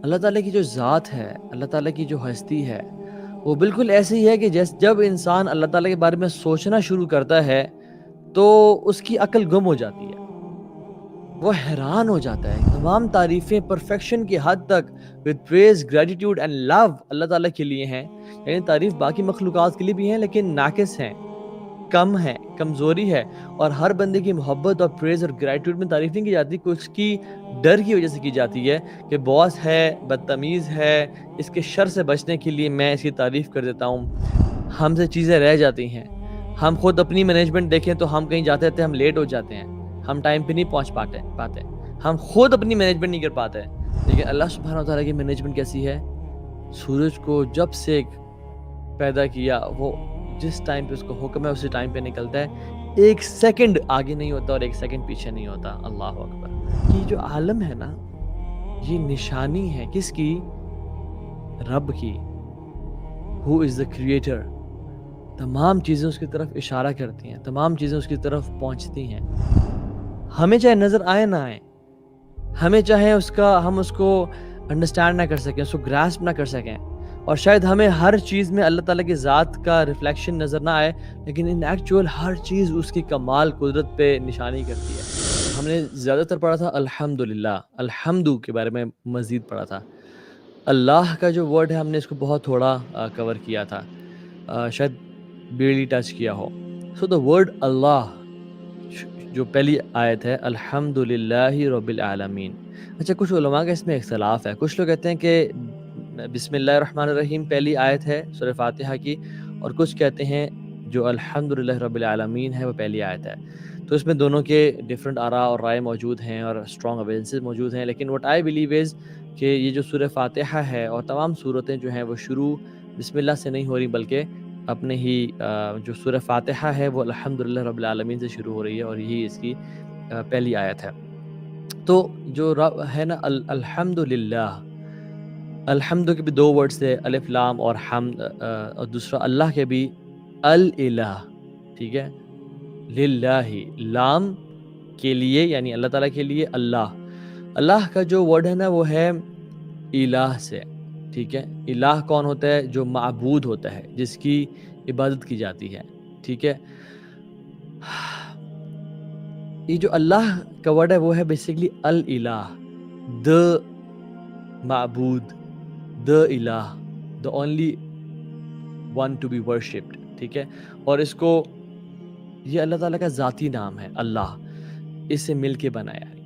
اللہ تعالیٰ کی جو ذات ہے، اللہ تعالیٰ کی جو ہستی ہے، وہ بالکل ایسے ہی ہے کہ جب انسان اللہ تعالیٰ کے بارے میں سوچنا شروع کرتا ہے تو اس کی عقل گم ہو جاتی ہے، وہ حیران ہو جاتا ہے۔ تمام تعریفیں پرفیکشن کی حد تک with praise, gratitude and love اللہ تعالیٰ کے لیے ہیں، یعنی تعریف باقی مخلوقات کے لیے بھی ہیں لیکن ناقص ہیں، کم ہے، کمزوری ہے، اور ہر بندے کی محبت اور پریز اور گریٹیوڈ میں تعریف نہیں کی جاتی، کچھ اس کی ڈر کی وجہ سے کی جاتی ہے کہ باس ہے، بدتمیز ہے، اس کے شر سے بچنے کے لیے میں اس کی تعریف کر دیتا ہوں۔ ہم سے چیزیں رہ جاتی ہیں، ہم خود اپنی مینجمنٹ دیکھیں تو ہم کہیں جاتے تھے، ہم لیٹ ہو جاتے ہیں، ہم ٹائم پہ نہیں پہنچ پاتے، ہم خود اپنی مینجمنٹ نہیں کر پاتے، لیکن اللہ سبحانہ وتعالیٰ کی مینجمنٹ کیسی ہے؟ سورج کو جب سے پیدا کیا، وہ جس ٹائم پہ اس کو حکم ہے اسی ٹائم پہ نکلتا ہے، ایک سیکنڈ آگے نہیں ہوتا اور ایک سیکنڈ پیچھے نہیں ہوتا۔ اللہ اکبر۔ یہ جو عالم ہے نا، یہ نشانی ہے کس کی؟ رب کی، who is the creator۔ تمام چیزیں اس کی طرف اشارہ کرتی ہیں، تمام چیزیں اس کی طرف پہنچتی ہیں، ہمیں چاہے نظر آئے نہ آئے، ہمیں چاہے ہم اس کو انڈرسٹینڈ نہ کر سکیں، اس کو گراسپ نہ کر سکیں، اور شاید ہمیں ہر چیز میں اللہ تعالیٰ کی ذات کا ریفلیکشن نظر نہ آئے، لیکن ان ایکچوئل ہر چیز اس کی کمال قدرت پہ نشانی کرتی ہے۔ ہم نے زیادہ تر پڑھا تھا الحمدللہ، الحمدو کے بارے میں مزید پڑھا تھا۔ اللہ کا جو ورڈ ہے ہم نے اس کو بہت تھوڑا کور کیا تھا، شاید بیرلی ٹچ کیا ہو۔ سو دا ورڈ اللہ جو پہلی آیت ہے، الحمدللہ رب العالمین۔ اچھا، کچھ علماء کا اس میں اختلاف ہے، کچھ لوگ کہتے ہیں کہ بسم اللہ الرحمن الرحیم پہلی آیت ہے سورہ فاتحہ کی، اور کچھ کہتے ہیں جو الحمدللہ رب العالمین ہے وہ پہلی آیت ہے۔ تو اس میں دونوں کے ڈفرینٹ آراء اور رائے موجود ہیں اور اسٹرانگ ایویڈنسز موجود ہیں، لیکن وٹ آئی بلیو از کہ یہ جو سورہ فاتحہ ہے اور تمام صورتیں جو ہیں وہ شروع بسم اللہ سے نہیں ہو رہی، بلکہ اپنے ہی جو سورہ فاتحہ ہے وہ الحمدللہ رب العالمین سے شروع ہو رہی ہے، اور یہی اس کی پہلی آیت ہے۔ تو جو رب ہے نا، الحمدللہ، الحمد کے بھی دو ورڈز تھے، الف لام اور حمد، اور دوسرا اللہ کے بھی الہ، ٹھیک ہے، للہ، لام کے لیے یعنی اللہ تعالیٰ کے لیے، اللہ کا جو ورڈ ہے نا وہ ہے الہ سے، ٹھیک ہے۔ الہ کون ہوتا ہے؟ جو معبود ہوتا ہے، جس کی عبادت کی جاتی ہے، ٹھیک ہے۔ یہ جو اللہ کا ورڈ ہے وہ ہے بیسیکلی الہ، the معبود، the الہ، the only one to be worshipped، ٹھیک ہے۔ اور اس کو، یہ اللہ تعالیٰ کا ذاتی نام ہے، اللہ اس سے مل کے بنایا ہے۔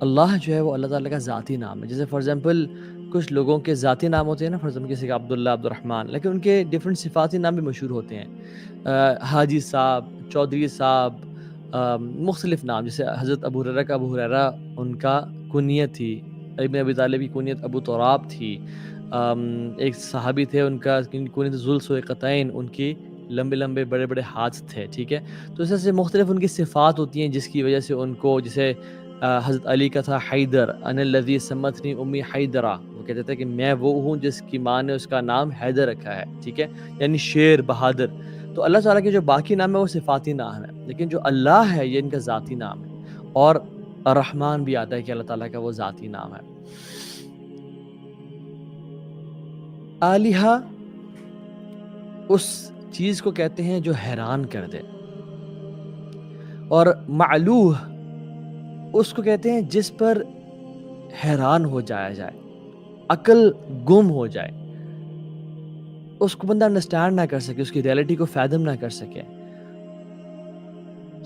اللہ جو ہے وہ اللہ تعالیٰ کا ذاتی نام ہے۔ جیسے فار ایگزامپل کچھ لوگوں کے ذاتی نام ہوتے ہیں نا، فار ایگزامپل کسی کا عبداللہ، عبد الرحمن، لیکن ان کے ڈفرینٹ صفاتی نام بھی مشہور ہوتے ہیں، حاجی صاحب، چودھری صاحب، مختلف نام، جیسے حضرت ابو ہریرہ کا ابو ہریرہ ان کا کنیت تھی، ابن ابی طالب کی کنیت ابو تراب تھی، ایک صحابی تھے ان کا کنیت ذوالسویقتین، ان کی لمبے لمبے بڑے بڑے ہاتھ تھے، ٹھیک ہے۔ تو اس سے مختلف ان کی صفات ہوتی ہیں جس کی وجہ سے ان کو، جیسے حضرت علی کا تھا حیدر، انا الذی سمتنی امی حیدرہ، وہ کہتے تھے کہ میں وہ ہوں جس کی ماں نے اس کا نام حیدر رکھا ہے، ٹھیک ہے، یعنی شیر، بہادر۔ تو اللہ تعالیٰ کے جو باقی نام ہے وہ صفاتی نام ہے، لیکن جو اللہ ہے یہ ان کا ذاتی نام ہے، اور الرحمن بھی آتا ہے کہ اللہ تعالیٰ کا وہ ذاتی نام ہے۔ آلہہ اس چیز کو کہتے ہیں جو حیران کر دے، اور معلوہ اس کو کہتے ہیں جس پر حیران ہو جایا جائے، عقل گم ہو جائے، اس کو بندہ انڈرسٹینڈ نہ کر سکے، اس کی ریئلٹی کو فیدم نہ کر سکے۔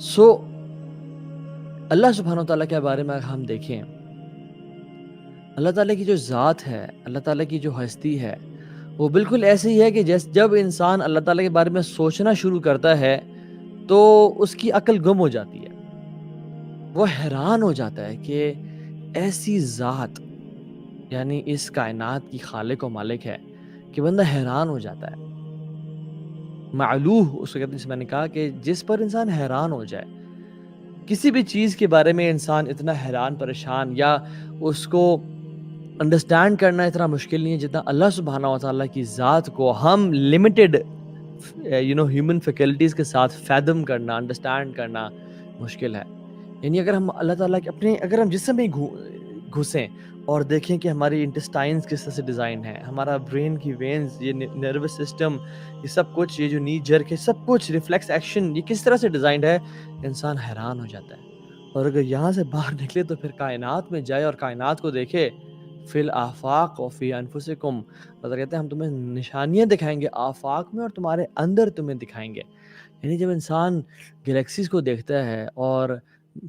سو اللہ سبحانہ وتعالیٰ کے بارے میں اگر ہم دیکھیں، اللہ تعالیٰ کی جو ذات ہے، اللہ تعالیٰ کی جو ہستی ہے، وہ بالکل ایسے ہی ہے کہ جب انسان اللہ تعالیٰ کے بارے میں سوچنا شروع کرتا ہے تو اس کی عقل گم ہو جاتی ہے، وہ حیران ہو جاتا ہے کہ ایسی ذات، یعنی اس کائنات کی خالق و مالک ہے، کہ بندہ حیران ہو جاتا ہے۔ معلوہ اس کو کہتے ہیں، جس میں نے کہا کہ جس پر انسان حیران ہو جائے، کسی بھی چیز کے بارے میں انسان اتنا حیران پریشان یا اس کو انڈرسٹینڈ کرنا اتنا مشکل نہیں ہے جتنا اللہ سبحانہ و تعالیٰ کی ذات کو ہم لمیٹڈ ہیومن فیکلٹیز کے ساتھ فیدم کرنا، انڈرسٹینڈ کرنا مشکل ہے۔ یعنی اگر ہم اللہ تعالیٰ کے اگر ہم جسم میں گھسیں اور دیکھیں کہ ہماری انٹسٹائنز کس طرح سے ڈیزائن ہے, ہمارا برین کی وینز, یہ نروس سسٹم, یہ سب کچھ, یہ جو نی جرک ہے, سب کچھ ریفلیکس ایکشن یہ کس طرح سے ڈیزائنڈ ہے, انسان حیران ہو جاتا ہے. اور اگر یہاں سے باہر نکلے تو پھر کائنات میں جائے اور کائنات کو دیکھے, فی الآفاق و فی انفسکم, اللہ کہتے ہیں ہم تمہیں نشانیاں دکھائیں گے آفاق میں اور تمہارے اندر تمہیں دکھائیں گے. یعنی جب انسان گلیکسیز کو دیکھتا ہے اور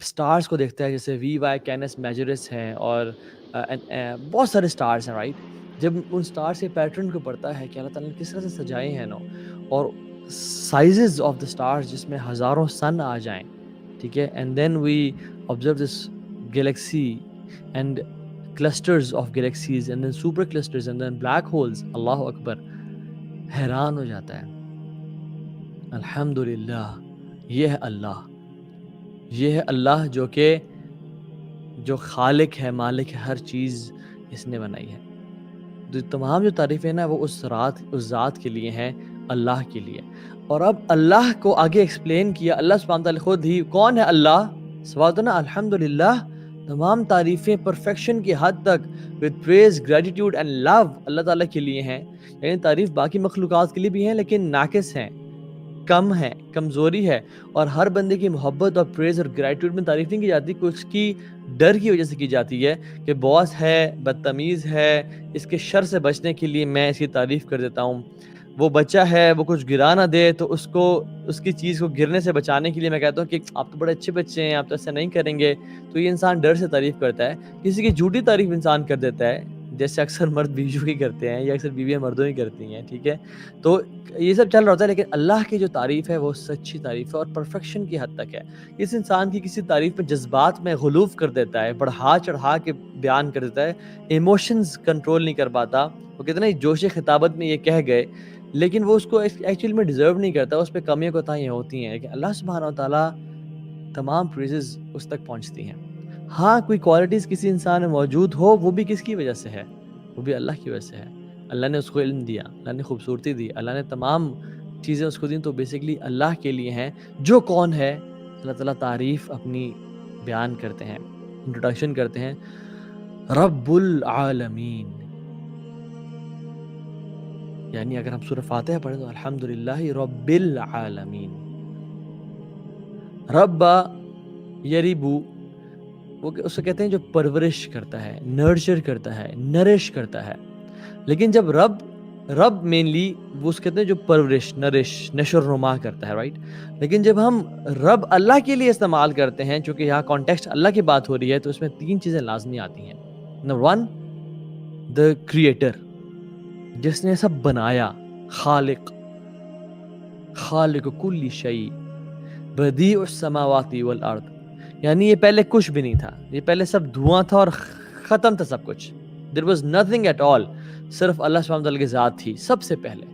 سٹارز کو دیکھتا ہے, جیسے وی وائی کینس میجرس ہیں اور بہت سارے سٹارز ہیں رائٹ, جب ان سٹارز کے پیٹرن کو پڑھتا ہے کہ اللہ تعالیٰ نے کس طرح سے سجائے ہیں اور سائزز آف دا سٹارز جس میں ہزاروں سن آ جائیں, ٹھیک ہے, and then we observe this galaxy and clusters of galaxies and then super clusters and then black holes, اللہ اکبر, حیران ہو جاتا ہے. الحمدللہ, یہ ہے اللہ, یہ ہے اللہ جو خالق ہے, مالک ہے, ہر چیز اس نے بنائی ہے. تو تمام جو تعریفیں نا وہ اس ذات کے لیے ہیں, اللہ کے لیے. اور اب اللہ کو آگے ایکسپلین کیا اللہ سبحانہ تعالیٰ خود ہی, کون ہے اللہ, سوال نا الحمدللہ, تمام تعریفیں پرفیکشن کی حد تک with praise, gratitude and love اللہ تعالیٰ کے لیے ہیں. یعنی تعریف باقی مخلوقات کے لیے بھی ہیں لیکن ناقص ہیں, کم ہے, کمزوری ہے, اور ہر بندے کی محبت اور پریز اور گریٹیوڈ میں تعریف نہیں کی جاتی, کچھ کی ڈر کی وجہ سے کی جاتی ہے کہ باس ہے, بدتمیز ہے, اس کے شر سے بچنے کے لیے میں اس کی تعریف کر دیتا ہوں. وہ بچہ ہے, وہ کچھ گرا نہ دے تو اس کی چیز کو گرنے سے بچانے کے لیے میں کہتا ہوں کہ آپ تو بڑے اچھے بچے ہیں, آپ تو ایسا نہیں کریں گے. تو یہ انسان ڈر سے تعریف کرتا ہے. کسی کی جھوٹی تعریف انسان کر دیتا ہے, جیسے اکثر مرد بیویوں کی کرتے ہیں یا اکثر بیویاں مردوں کی کرتی ہیں, ٹھیک ہے. تو یہ سب چل رہا ہوتا ہے, لیکن اللہ کی جو تعریف ہے وہ سچی تعریف ہے اور پرفیکشن کی حد تک ہے. اس انسان کی کسی تعریف میں جذبات میں غلوف کر دیتا ہے, بڑھا چڑھا کے بیان کر دیتا ہے, ایموشنز کنٹرول نہیں کر پاتا. وہ کتنے جوش خطابت میں یہ کہہ گئے لیکن وہ اس کو ایکچوئل میں ڈیزرو نہیں کرتا, اس پہ کمیاں کوتاہیاں ہوتی ہیں. لیکن اللہ سبحانہ و تعالیٰ تمام پریزز اس تک پہنچتی ہیں. ہاں کوئی کوالٹیز کسی انسان میں موجود ہو, وہ بھی کس کی وجہ سے ہے, وہ بھی اللہ کی وجہ سے ہے. اللہ نے اس کو علم دیا, اللہ نے خوبصورتی دی, اللہ نے تمام چیزیں اس کو دیں, تو بیسیکلی اللہ کے لیے ہیں. جو کون ہے, اللہ تعالیٰ تعریف اپنی بیان کرتے ہیں, انٹروڈکشن کرتے ہیں, رب العالمین. یعنی اگر ہم سورہ فاتحہ پڑھیں تو الحمدللہ رب العالمین. رب یریبو, وہ اسے کہتے ہیں جو پرورش کرتا ہے, نرچر کرتا ہے, نرش کرتا ہے. لیکن جب رب مینلی وہ اس کہتے ہیں جو پرورش, نرش, نشر نما کرتا ہے, رائٹ. لیکن جب ہم رب اللہ کے لیے استعمال کرتے ہیں, چونکہ یہاں کانٹیکسٹ اللہ کی بات ہو رہی ہے, تو اس میں 3 چیزیں لازمی آتی ہیں. نمبر 1, دا کریٹر, جس نے سب بنایا, خالق کل شیء, بدیع السماوات والارض. یعنی یہ پہلے کچھ بھی نہیں تھا, یہ پہلے سب دھواں تھا اور ختم تھا سب کچھ. There was nothing at all. صرف اللہ سبحانہ وتعالی کی ذات تھی سب سے پہلے.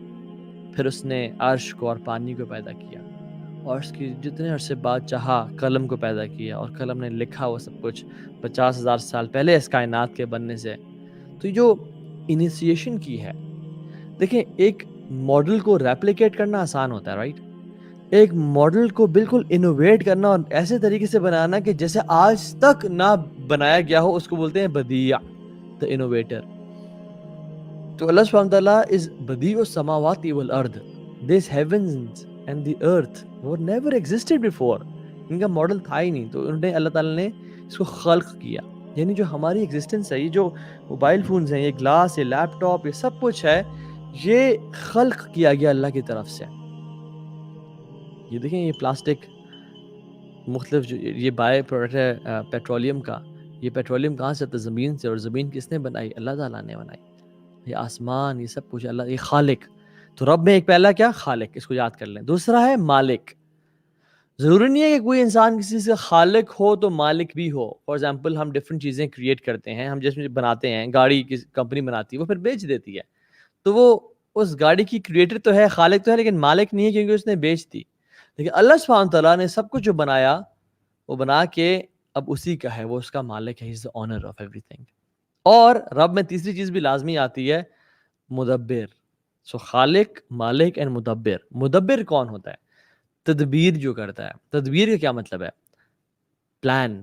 پھر اس نے عرش کو اور پانی کو پیدا کیا, اور اس کی جتنے عرصے بعد چاہا قلم کو پیدا کیا, اور قلم نے لکھا وہ سب کچھ 50,000 سال پہلے اس کائنات کے بننے سے. تو جو انیشیشن کی ہے, دیکھیں ایک ماڈل کو ریپلیکیٹ کرنا آسان ہوتا ہے, رائٹ. ایک ماڈل کو بالکل انوویٹ کرنا اور ایسے طریقے سے بنانا کہ جیسے آج تک نہ بنایا گیا ہو, اس کو بولتے ہیں بدیع, the innovator. تو اللہ سبحانہ تعالیٰ is بدیع السماوات والارض. These heavens and the earth were never existed before. ان کا ماڈل تھا ہی نہیں, تو انہوں نے اللہ تعالیٰ نے اس کو خلق کیا. یعنی جو ہماری ایگزسٹنس ہے, یہ جو موبائل فونز ہیں, یہ گلاس, یہ لیپ ٹاپ, یہ سب کچھ ہے, یہ خلق کیا گیا اللہ کی طرف سے. یہ دیکھیں یہ پلاسٹک مختلف جو یہ بائی پروڈکٹ ہے پیٹرولیم کا, یہ پیٹرولیم کہاں سے آتا ہے, زمین سے, اور زمین کس نے بنائی, اللہ تعالیٰ نے بنائی. یہ آسمان, یہ سب کچھ اللہ, یہ خالق. تو رب میں ایک پہلا کیا, خالق, اس کو یاد کر لیں. دوسرا ہے مالک. ضروری نہیں ہے کہ کوئی انسان کسی سے خالق ہو تو مالک بھی ہو. فار ایگزامپل ہم ڈفرینٹ چیزیں کریٹ کرتے ہیں, ہم جس میں بناتے ہیں, گاڑی کی کمپنی بناتی ہے, وہ پھر بیچ دیتی ہے, تو وہ اس گاڑی کی کریٹر تو ہے, خالق تو ہے, لیکن مالک نہیں ہے کیونکہ اس نے بیچ دی. لیکن اللہ سبحانہ تعالیٰ نے سب کچھ جو بنایا وہ بنا کے اب اسی کا ہے, وہ اس کا مالک ہے, he is the owner of everything. اور رب میں تیسری چیز بھی لازمی آتی ہے, مدبر. سو خالق, مالک اینڈ مدبر. مدبر کون ہوتا ہے, تدبیر جو کرتا ہے. تدبیر کا کیا مطلب ہے, پلان,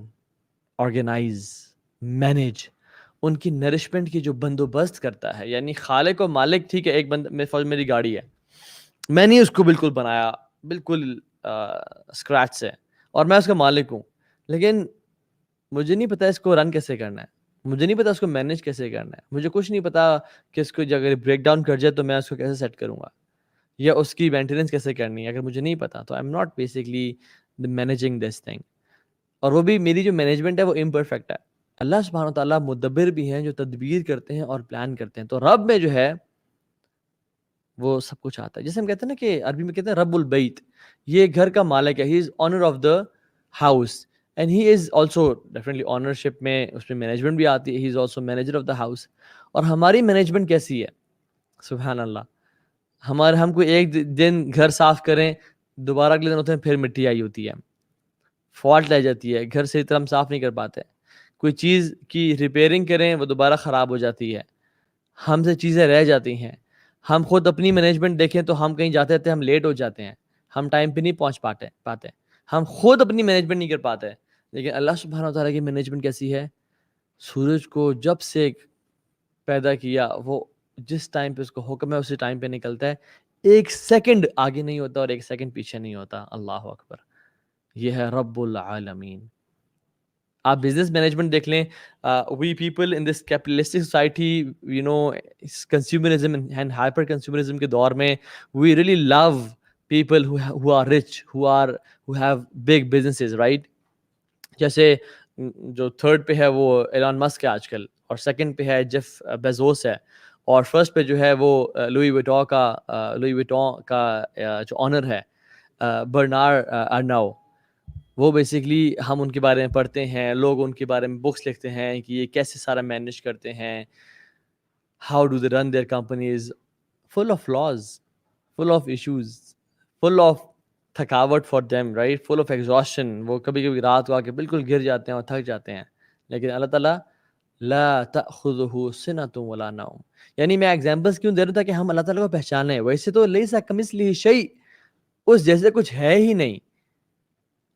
آرگنائز, مینیج. ان کی نرشمنٹ کی جو بندوبست کرتا ہے. یعنی خالق و مالک ٹھیک ہے, ایک میری گاڑی ہے, میں نے اس کو بالکل بنایا بالکل اسکریچ سے, اور میں اس کا مالک ہوں, لیکن مجھے نہیں پتا اس کو رن کیسے کرنا ہے, مجھے نہیں پتا اس کو مینیج کیسے کرنا ہے, مجھے کچھ نہیں پتا کہ اس کو اگر بریک ڈاؤن کر جائے تو میں اس کو کیسے سیٹ کروں گا, یا اس کی مینٹیننس کیسے کرنی ہے. اگر مجھے نہیں پتا تو I am not basically managing this thing. اور وہ بھی میری جو مینجمنٹ ہے وہ امپرفیکٹ ہے. اللہ سبحانہ وتعالیٰ مدبر بھی ہیں جو تدبیر کرتے ہیں اور پلان کرتے ہیں. تو رب میں جو ہے وہ سب کچھ آتا ہے. جیسے ہم کہتے ہیں نا کہ عربی میں کہتے ہیں رب البیت, یہ گھر کا مالک ہے, he is owner of the house, and he is also definitely ownership میں اس میں مینجمنٹ بھی آتی ہے, he is also manager of the house. اور ہماری مینجمنٹ کیسی ہے, سبحان اللہ, ہم کو ایک دن گھر صاف کریں, دوبارہ اگلے دن ہوتے ہیں پھر مٹی آئی ہوتی ہے, فالٹ رہ جاتی ہے, گھر صحیح طرح ہم صاف نہیں کر پاتے, کوئی چیز کی ریپیئرنگ کریں وہ دوبارہ خراب ہو جاتی ہے, ہم سے چیزیں رہ جاتی ہیں. ہم خود اپنی مینجمنٹ دیکھیں تو ہم کہیں جاتے تھے, ہم لیٹ ہو جاتے ہیں, ہم ٹائم پہ نہیں پہنچ پاتے, ہم خود اپنی مینجمنٹ نہیں کر پاتے. لیکن اللہ سبحانہ وتعالیٰ کی مینجمنٹ کیسی ہے, سورج کو جب سے پیدا کیا وہ جس ٹائم پہ اس کو حکم ہے اسی ٹائم پہ نکلتا ہے, ایک سیکنڈ آگے نہیں ہوتا اور ایک سیکنڈ پیچھے نہیں ہوتا. اللہ اکبر, یہ ہے رب العالمین. آپ بزنس مینجمنٹ دیکھ لیں, we people in this capitalistic society, you know consumerism and hyper consumerism کے دور میں, we really love people who are rich, who have big businesses, right? جیسے جو تھرڈ پہ ہے وہ ایلان مسک ہے آج کل, اور سیکنڈ پہ ہے جیف بیزوس ہے, اور فرسٹ پہ جو ہے وہ لوئی ویٹون کا جو آنر ہے برنار ارناؤ. وہ بیسکلی ہم ان کے بارے میں پڑھتے ہیں, لوگ ان کے بارے میں بکس لکھتے ہیں کہ یہ کیسے سارا مینیج کرتے ہیں, how do they run their companies, full of flaws, full of issues, full of تھکاوٹ for them, right, full of exhaustion. وہ کبھی کبھی رات کو آ کے بالکل گر جاتے ہیں اور تھک جاتے ہیں, لیکن اللہ تعالیٰ لا تأخذہ سنۃ ولا نوم. یعنی میں ایگزامپلس کیوں دے رہا تھا کہ ہم اللہ تعالیٰ کو پہچانیں. ویسے تو لیسا کمثلہ شیء, اس جیسے کچھ ہے ہی نہیں,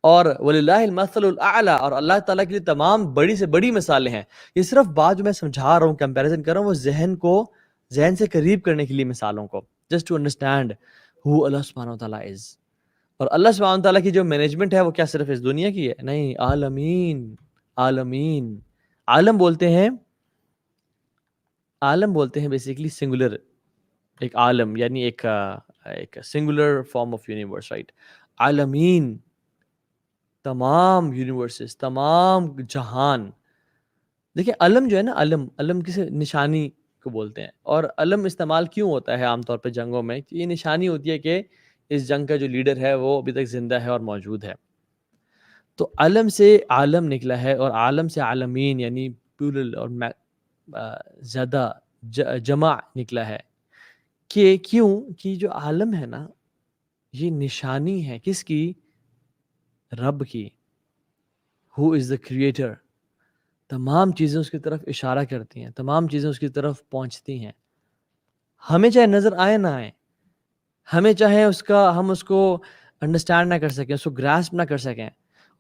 اور وللہ المثل الاعلی, اور اللہ تعالیٰ کے لیے تمام بڑی سے بڑی مثالیں ہیں. یہ صرف بات جو میں سمجھا رہا ہوں, کمپیریزن کر رہا ہوں, وہ ذہن سے قریب کرنے کے لیے مثالوں کو, جسٹ ٹو انڈرسٹینڈ ہو اللہ سبحانہ وتعالیٰ از. اور اللہ سبحانہ وتعالیٰ کی جو مینجمنٹ ہے وہ کیا صرف اس دنیا کی ہے؟ نہیں, عالمین. عالمین, عالم بولتے ہیں بیسیکلی سنگولر, ایک عالم یعنی ایک singular form of universe, right. عالمین, تمام یونیورسز, تمام جہان. دیکھیں علم جو ہے نا, علم کسی نشانی کو بولتے ہیں, اور علم استعمال کیوں ہوتا ہے عام طور پہ جنگوں میں؟ یہ نشانی ہوتی ہے کہ اس جنگ کا جو لیڈر ہے وہ ابھی تک زندہ ہے اور موجود ہے. تو علم سے عالم نکلا ہے, اور عالم سے عالمین یعنی پلورل اور زیادہ جمع نکلا ہے. کہ کیوں کہ جو عالم ہے نا, یہ نشانی ہے کس کی؟ رب کی, who is the creator. تمام چیزیں اس کی طرف اشارہ کرتی ہیں, تمام چیزیں اس کی طرف پہنچتی ہیں, ہمیں چاہے نظر آئے نہ آئے, ہمیں چاہے ہم اس کو انڈرسٹینڈ نہ کر سکیں, اس کو گراسپ نہ کر سکیں,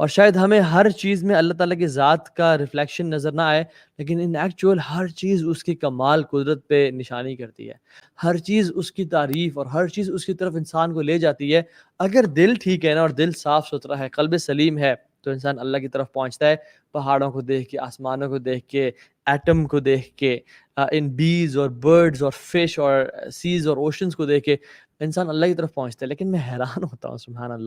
اور شاید ہمیں ہر چیز میں اللہ تعالیٰ کی ذات کا ریفلیکشن نظر نہ آئے, لیکن ان ایکچوئل ہر چیز اس کی کمال قدرت پہ نشانی کرتی ہے. ہر چیز اس کی تعریف اور ہر چیز اس کی طرف انسان کو لے جاتی ہے. اگر دل ٹھیک ہے نا, اور دل صاف ستھرا ہے, قلب سلیم ہے, تو انسان اللہ کی طرف پہنچتا ہے. پہاڑوں کو دیکھ کے, آسمانوں کو دیکھ کے, ایٹم کو دیکھ کے, ان بیز اور برڈز اور فش اور سیز اور اوشنز کو دیکھ کے انسان اللہ کی طرف پہنچتا ہے. لیکن میں حیران ہوتا ہوں, سبحان اللہ,